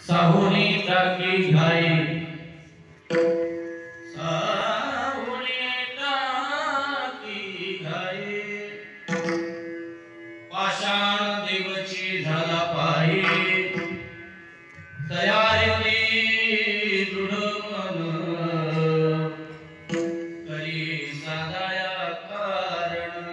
साहुनी टाकी घाई साहुनी टाकी घाई पाषाण देवची झाला पायी तयारी दृढ मन करी साधाया कारण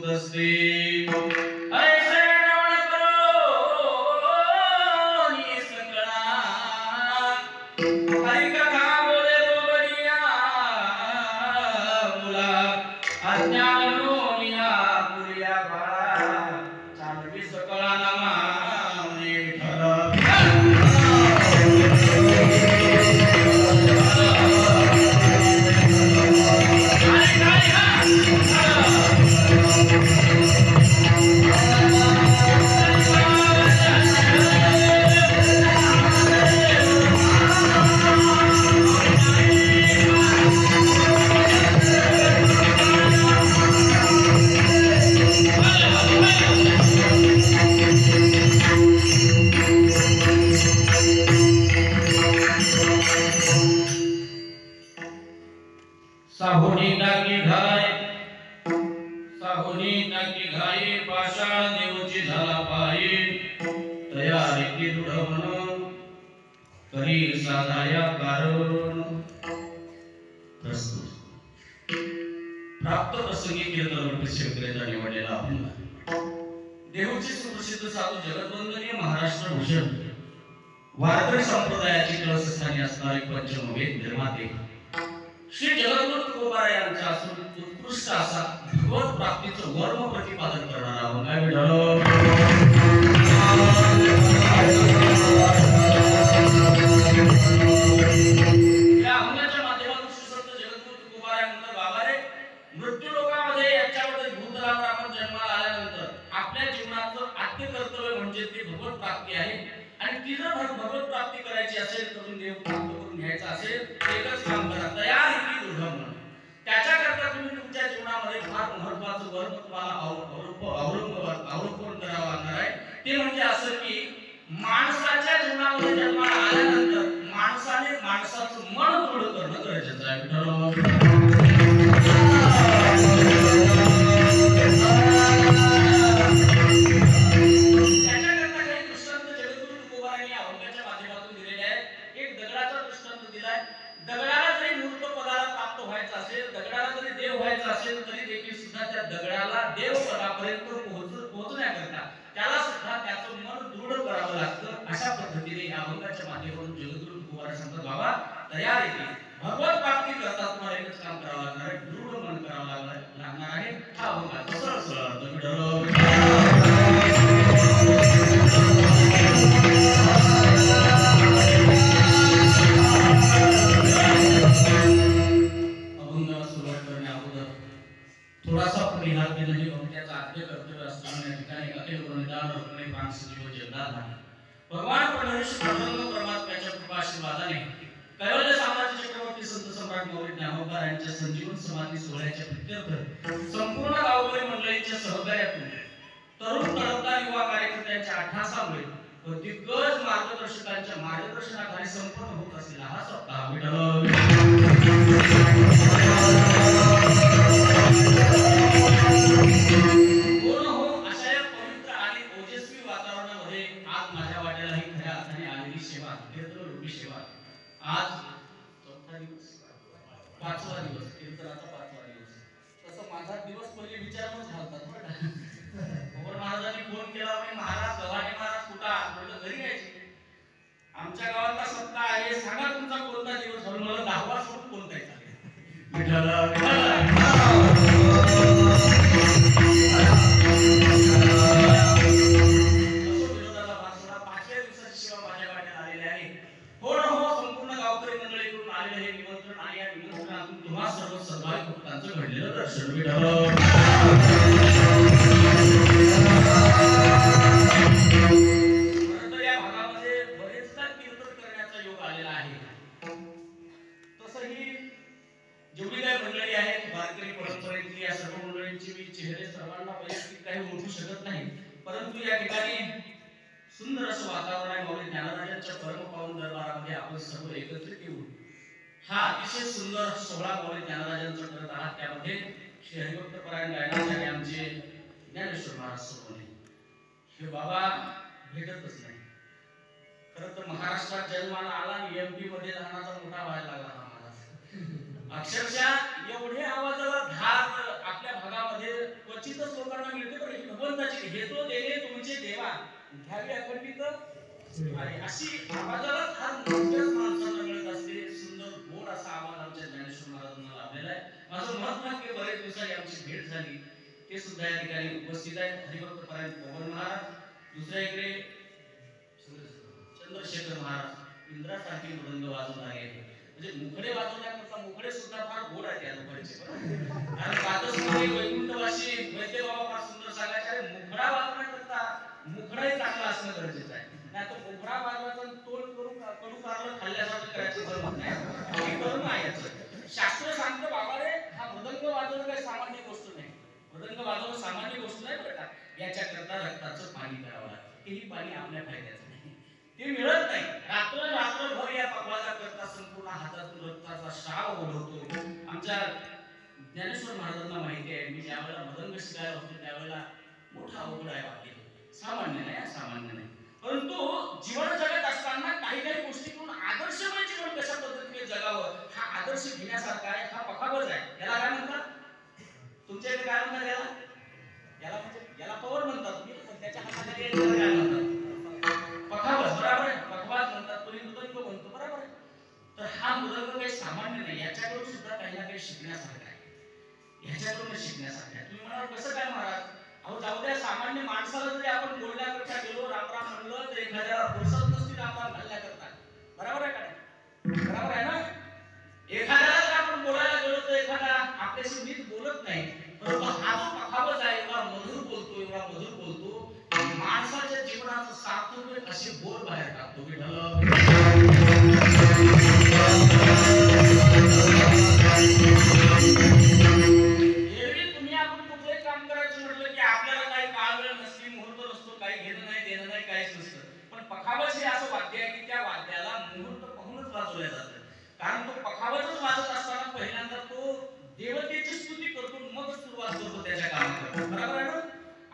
असते ऐसे रवण करो नी सकळा हरी कथा बोले रोबडिया मुला अज्ञान लोनिया पुरिया बाळा चालवी सकळा नामा साहुनी टाकी घाई पाषाण देवची झाला पायी तयारी की दृढ मन करी साधाया कारण प्रस्तुत प्राप्त प्रसंगी कीर्तन शेतकऱ्याचा निवडलेला अभंग देवची सुप्रसिद्ध साधू जगतवंदनीय महाराष्ट्र भूषण वारकरी संप्रदायाची कळसस्थानी असणारे पंचमवेद निर्माते श्री जगद्गुरु तुकोबा यांचा असून उत्कृष्ट असा भगवत प्राप्तीचं वर्म प्रतिपादन करणारा अभंग विठ्ठल या अभंगाच्या माध्यमातून श्री संत जगद्गुरु तुकोबा यांनंतर बाबा रे मृत्यू लोकांमध्ये याच्यामध्ये भूतलावर आपण जन्माला आल्यानंतर आपल्या जीवनाचं आद्य कर्तव्य म्हणजे ते भगवत प्राप्ती आहे आणि ती जर भगवत प्राप्ती करायची असेल तर देव प्राप्त करून घ्यायचा असेल एकच काम करा तयार की दृढ मन त्याच्याकरता तुम्ही तुमच्या जीवनामध्ये फार महत्त्वाचं वर्ग तुम्हाला अवलंबन करावं लागणार आहे ते म्हणजे असं की माणसाच्या जीवनामध्ये जन्माला आल्यानंतर माणसाने माणसाचं मन दृढ करणं गरजेचं आहे दगडाला जरी मूर्त पदाला प्राप्त व्हायचं असेल दगडाला जरी देव व्हायचं असेल तरी देखील सुद्धा त्या दगडाला देव पदापर्यंत पोहोचण्याकरता त्याला सुद्धा त्याचं मन दृढ करावं लागतं अशा पद्धतीने या अभंगाच्या माध्यमातून जगद्गुरु तुकोबा सांगतात बाबा तयार येते भगवत प्राप्ती करता तुम्हाला एकच काम करावं लागणार आहे दृढ मन करावं लागणार आहे हा अभंगाचा सरळ सरळ अर्थ थोडासा परिहार केला ही त्याचा आद्य कर्तव्य असताना या ठिकाणी अखिल गुणनिदान रुक्मिणी प्राण सजीव जगन्नाथ भगवान पंढरीश पांडुरंग परमात्म्याच्या कृपाशीर्वादाने कैवल्य साम्राज्य चक्रवर्ती संत सम्राट मौली ज्ञानोबा यांच्या संजीवन समाधी सोहळ्याच्या प्रित्यर्थ संपूर्ण गावकरी मंडळींच्या सहकार्यातून तरुण तडफदार युवा कार्यकर्त्यांच्या अट्टासामुळे व दिग्गज मार्गदर्शकांच्या मार्गदर्शनाखाली संपन्न होत असलेला हा सप्ताह अशा या पवित्र आणि ओजस्वी वातावरणामध्ये आज माझ्या वाट्याला ही खऱ्या अर्थाने आलेली सेवा कीर्तनरूपी सेवा आज चौथा दिवस पाचवा दिवस कीर्तनाचा पाचवा दिवस तसं माझा दिवस पहिले विचारूनच घालतात पवार महाराजांनी फोन केला मी महाराज गव्हाणे महाराज कुठं म्हटलं घरी यायचे आमच्या गावातला सत्ता आहे सांगा तुमचा कोणता दिवस म्हणून मला 10वा सोडून कोणताही घडलेलं दर्शन या भागामध्ये बरेचदा कीर्तन करण्याचा योग आलेला आहे तसंही जेवढी काही मंडळी आहेत वारकरी परंपरेतली या सर्व मंडळींची मी चेहरे सर्वांना वैयक्तिक काही ओळखू शकत नाही परंतु या ठिकाणी सुंदर असं वातावरण आहे मौली ज्ञानराजांच्या परमपावन दरबारामध्ये आपण सर्व एकत्रित येऊन हा अतिशय सुंदर सोहळा मौली ज्ञानराजांचा करत आहात त्यामध्ये श्री हरिभक्त परायण गायनाचार्य आमचे ज्ञानेश्वर महाराज सोबत हे बाबा भेटतच नाही खरं तर महाराष्ट्रात जन्माला आला आणि एमपी मध्ये लहानाचा मोठा व्हायला लागला महाराज अक्षरशः एवढे आवाजाला धार आपल्या भागामध्ये क्वचितच लोकांना मिळते बरं ही भगवंताची घेतो देणे तुमचे देवा घ्यावी अखंडित आणि अशी आवाजाला फार मोठ्याच माणसांना मिळत असते. सुंदर गोड असा आवाज आमच्या ज्ञानेश्वर महाराजांना लाभलेला आहे. माझं महत्त्वाचे बरेच दिवसांनी आमची भेट झाली ते सुद्धा या ठिकाणी उपस्थित आहेत. हरिभक्त परायण पवन महाराज, दुसऱ्या इकडे चंद्रशेखर महाराज इंद्रासारखी मृदंग वाजवणारे आहेत. म्हणजे मुखडे वाजवण्याकरता मुखडे सुद्धा फार गोड आहेत या लोकांचे. कारण पातसमध्ये वैकुंठवासी वैद्य बाबा फार सुंदर सांगायचे अरे मुखडा वाजवण्याकरता मुखडाही चांगला असणं गरजेचं आहे. नाही तर मुखडा वाजवायचं तोंड करून कडू कारलं खाल्ल्यासारखं करायचं बरोबर नाही. हे करून नाही याचं शास्त्र सांगतं बाबा रे हा मृदंग वाजवणं काही सामान्य गोष्ट नाही. मृदंग वाजवणं सामान्य गोष्ट नाही बरं का. याच्याकरता रक्ताचं पाणी करावं लागतं. तेही पाणी आपल्या फायद्याचं नाही, ते मिळत नाही. रात्रभर या पकवाजा करता संपूर्ण हातातून रक्ताचा श्राव ओढवतो. आमच्या ज्ञानेश्वर महाराजांना माहिती आहे मी ज्यावेळेला मृदंग शिकायला होतो त्यावेळेला मोठा अवघड आहे वाक्य सामान्य नाही सामान्य नाही. परंतु जीवन जगत असताना काही काही गोष्टीतून आदर्शमय जीवन कशा पद्धतीने जगावं हा आदर्श घेण्यासारखा आहे. हा पखावज आहे. याला काय म्हणतात तुमच्या इथे काय म्हणतात याला? याला म्हणजे याला पवर म्हणतात तुम्ही पण त्याच्या हाताखाली काय म्हणतात पखावज बरोबर आहे. पखवाज म्हणतात कोणी मृदंग म्हणतो बरोबर आहे. तर हा मृदंग काही सामान्य नाही. याच्याकडून सुद्धा काही ना काही शिकण्यासारखं आहे. ह्याच्याकडून शिकण्यासारखं आहे. तुम्ही म्हणाल कसं काय महाराज? अहो जाऊ द्या सामान्य माणसाला जरी आपण बोलण्याकरता गेलो राम राम म्हणलं तर एखाद्याला फुरसत नसती राम राम घालण्याकरता. बरोबर आहे का नाही? बरोबर आहे ना? एखाद्याला जर आपण बोलायला गेलो तर एखादा आपल्याशी नीट बोलत नाही. परंतु हा जो पखावज आहे एवढा मधुर बोलतो माणसाच्या जीवनाचं सार्थक असे बोल बाहेर टाकतो. तुम्ही आपण कुठलंही काम करायचं म्हटलं की आपल्याला काही काळ वेळ नसती मुहूर्त नसतो काही घेणं नाही देणं नाही काहीच नसतं. पण पखावज हे असं वाद्य आहे की त्या वाद्याला मुहूर्त पाहूनच वाजवलं जातं. कारण तो पखावजच वाजत असताना पहिल्यांदा तो देवतेची स्तुती करतो मग सुरुवात करतो त्याच्या कामाला. बरोबर आहे ना?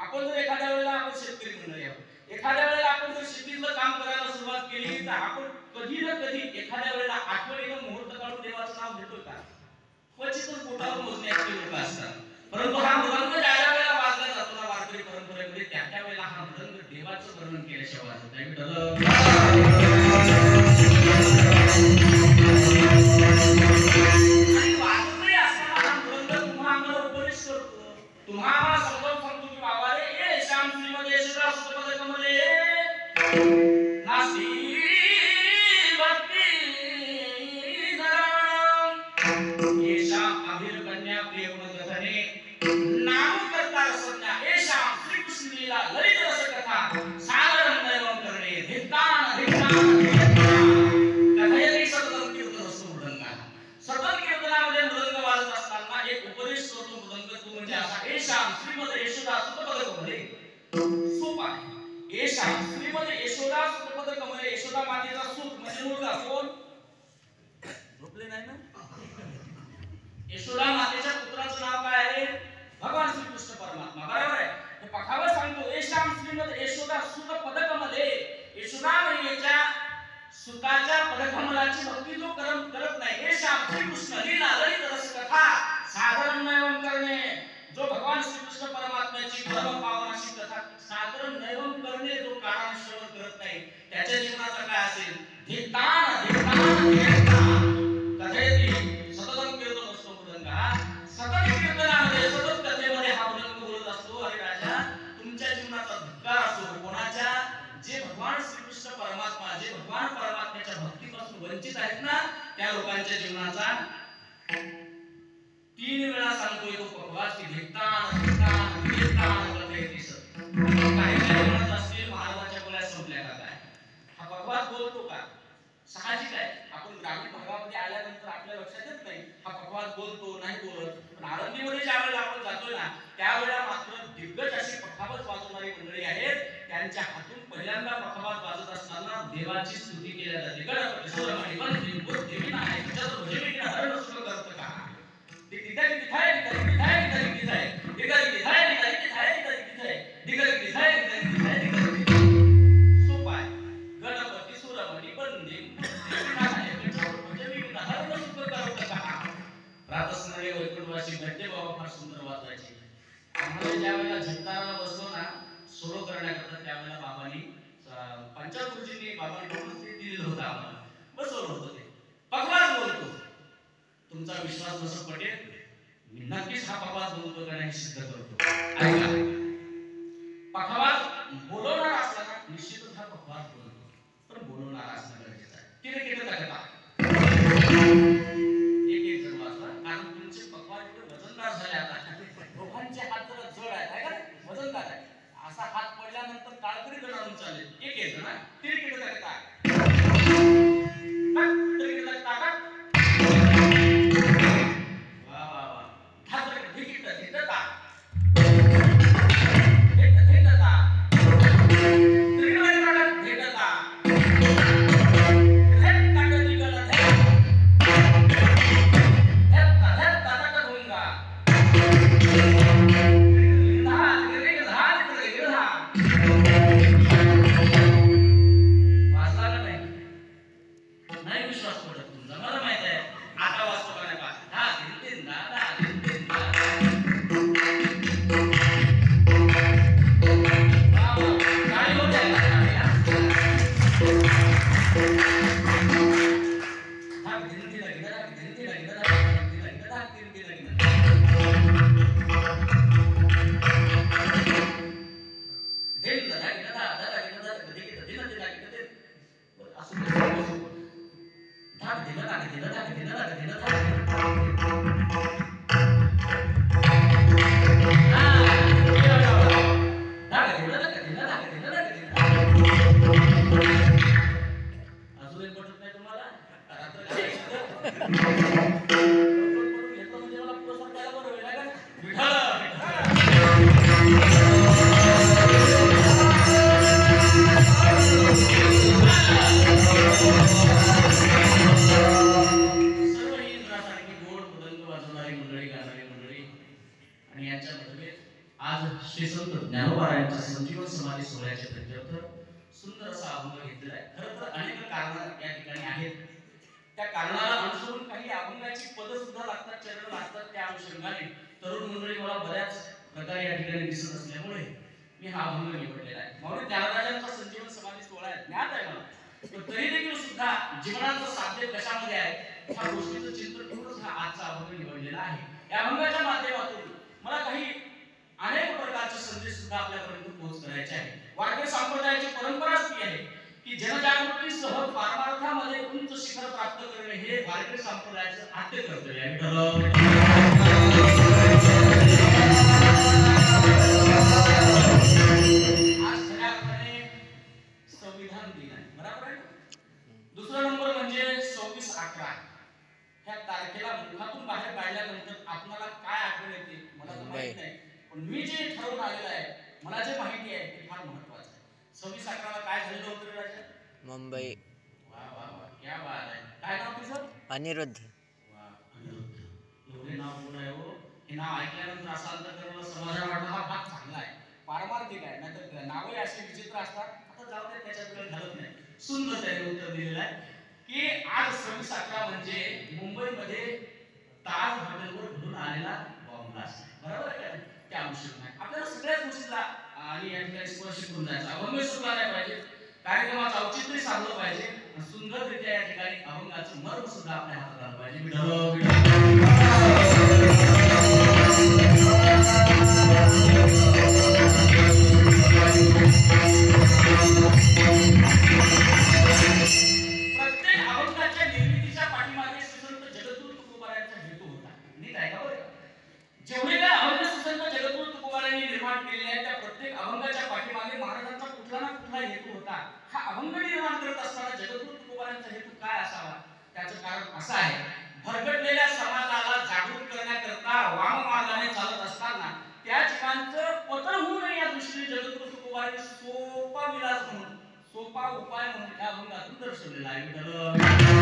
आपण जर एखाद्या वेळेला आपण शेतकरी मंडळी आहोत एखाद्या वेळेला आपण जर शेतीतलं काम करायला सुरुवात केली तर आपण कधी ना कधी एखाद्या वेळेला आठवणीनं मुहूर्त काढून देवाचं नाव घेतो का? क्वचितच पोटावर मोजण्याची लोक असतात. परंतु हा मृदंग ज्या वेळेला वाजला जातो ना वारकरी परंपरेमध्ये त्या वेळेला हा मृदंग देवाचं वर्णन केल्याशिवाय वाजत नाही. आणि वाजतही असताना हा मृदंग तुम्हा आम्हाला उपदेश करतो. तुम्हा आम्हाला समजावून सांगतो की बाबा रे ये श्याम श्रीमध्ये यशोदा सुतपदे कमले नास्ती नाम करता रसज्ञा एषा श्री कृष्ण लीला ललित रस कथा सागर नैवम करणे धिक्कान कथयति सतत कीर्तन असतो मृदंग. सतत कीर्तनामध्ये मृदंग वाजत असताना एक उपदेश करतो मृदंग तो म्हणजे असा एषा श्रीमद यशोदा सुतपद कमले. सोपा आहे. एषा श्रीमद यशोदा सुतपद कमले. यशोदा मातेचा सूत म्हणजे मुलगा कोण? झोपले नाही ना? यशोदा मातेच्या पुत्राचं नाव काय आहे? भगवान श्री कृष्ण परमात्मा. बरोबर आहे. हे पखावज सांगतो एषाम श्रीमद यशोदा सुत पदकमले. यशोदा मैयेच्या सुताच्या पदकमलाची भक्ती जो करत नाही एषाम श्री कृष्ण लीला ललित रस कथा साधारण नैवम करणे. जो भगवान श्री कृष्ण परमात्म्याची परम पावन अशी कथा साधारण नैवम करणे जो कारण श्रवण करत नाही त्याच्या जीवनाचा काय असेल? धिक्कान कथयति सतत कीर्तन असतो मृदंग. सतत कीर्तनामध्ये सतत कथेमध्ये हा मृदंग बोलत असतो. अरे राजा तुमच्या जीवनाचा धिक्कार असतो. कोणाच्या? जे भगवान श्रीकृष्ण परमात्मा जे भगवान परमात्म्याच्या भक्तीपासून वंचित आहेत ना त्या लोकांच्या जीवनाचा 3 वेळा सांगतोय तो पखवाज की धिक्कान कथयति सत. काही काही म्हणत असतील महाराजांच्या बोल्या संपल्या का काय? हा पखवाज बोलतो का? साहजिक आहे. आपण ग्रामीण भागामध्ये आल्यानंतर आपल्या लक्षात येत नाही हा पखवाज बोलतो नाही बोलत. पण आळंदीमध्ये ज्या वेळेला आपण जातोय ना त्यावेळेला मात्र दिग्गज अशी पखवाज वाजवणारी मंडळी आहेत. त्यांच्या हातून पहिल्यांदा पखवाज वाजत असताना देवाची स्तुती केली जाते. गणपती सोरमणी वंदे बुद्धिवी नाही तुझ्यात भजवी हरण सुख करत का दिगरी दिखाय दिगरी दिखाय दिगरी दिखाय दिगरी दिखाय दिगरी दिखाय दिगरी दिखाय दिगरी दिखाय दिगरी दिखाय दिगरी दिखाय. सोपा आहे. गणपती सोरमणी वंदे प्रातस्मरणीय वैकुंठवासी भट्टे बाबा फार सुंदर वाजवायचे. त्यावेळेला बाबांनी पंचायत गुरुजींनी बाबांकडून ते दिलेलं होतं आम्हाला, बसवलं होतं ते. पखवाज बोलतो, तुमचा विश्वास बसत पटेल, मी नक्कीच हा पखवाज बोलतो का नाही सिद्ध करतो. ऐका, पखवाज बोलवणार असला ना निश्चितच हा पखवाज बोलतो, पण बोलवणार असणं गरजेचं आहे. तिने केलं का एक जण वाचला, कारण तुमचे पखवाज एवढे वजनदार झाले आता, दोघांचे हात जरा जड आहेत का, वजनदार आहे. असा हात पडल्यानंतर काळकरी गणावून चालेल. एक जण तिने केलं का जीवनाचं साध्य कशामध्ये आहे ह्या गोष्टीचं चिंतन करूनच हा आजचा अभंग निवडलेला आहे. या अभंगाच्या माध्यमातून मला काही अनेक प्रकारचे संदेश सुद्धा आपल्यापर्यंत पोहोच करायचे आहे. वारकरी संप्रदायाची परंपराच ती आहे की जनजागृतीसह पारमार्थामध्ये उंच शिखर प्राप्त करणे हे वारकरी संप्रदायाचं आद्य कर्तव्य आहे. आज खऱ्या अर्थाने संविधान दिन आहे, बरोबर आहे. दुसरा नंबर म्हणजे 26/11 ह्या तारखेला मुखातून बाहेर काढल्यानंतर आपल्याला काय आठवण येते मला तर माहित नाही, पण मी जे ठरवून आलेलं आहे मला जे माहिती आहे ते फार महत्त्वाचं आहे. 26/11 काय झालेलं होतं रे राजा? मुंबई. वाह वाह वाह, क्या बात आहे. काय नाव तुझं? अनिरुद्ध. वाह, अनिरुद्ध. एवढे नाव कोण आहे हो? हे नाव ऐकल्यानंतर असं अंतःकरणाला समाधान वाटलं, हा भाग चांगला आहे, पारमार्थिक आहे. नाहीतर नावही असे विचित्र असतात. आता जाऊ दे, त्याच्यात वेळ घालत नाही. सुंदर त्याने उत्तर दिलेलं आहे की आज 26/11 म्हणजे मुंबईमध्ये ताज हॉटेलवर घडून आलेला बॉम्ब ब्लास्ट, बरोबर आहे का? त्या अंशात नाही आपल्याला सगळ्याच गोष्टीला आणि या ठिकाणी स्पर्श करून जायचा. अभंग सुटला नाही पाहिजे, कार्यक्रमाचं औचित्य साधलं पाहिजे, सुंदररित्या या ठिकाणी अभंगाचं मर्म सुद्धा आपल्या हातात आलं पाहिजे. जेवढे काय अभंग सुसंत जगद्गुरु तुकोबारायांनी निर्माण केलेले आहेत त्या प्रत्येक अभंगाच्या पाठीमागे महाराजांचा कुठला ना कुठला हेतू होता. हा अभंग निर्माण करत असताना जगद्गुरु तुकोबारायांचा हेतू काय असावा? त्याचं कारण असं आहे, भरकटलेल्या समाजाला जागृत करण्याकरता वाममार्गाने चालत असताना त्या ठिकाणचं पतन होऊ नये या दृष्टीने जगद्गुरु तुकोबारायांनी सोपा विलास म्हणून, सोपा उपाय म्हणून त्या अभंगातून दर्शवलेला आहे.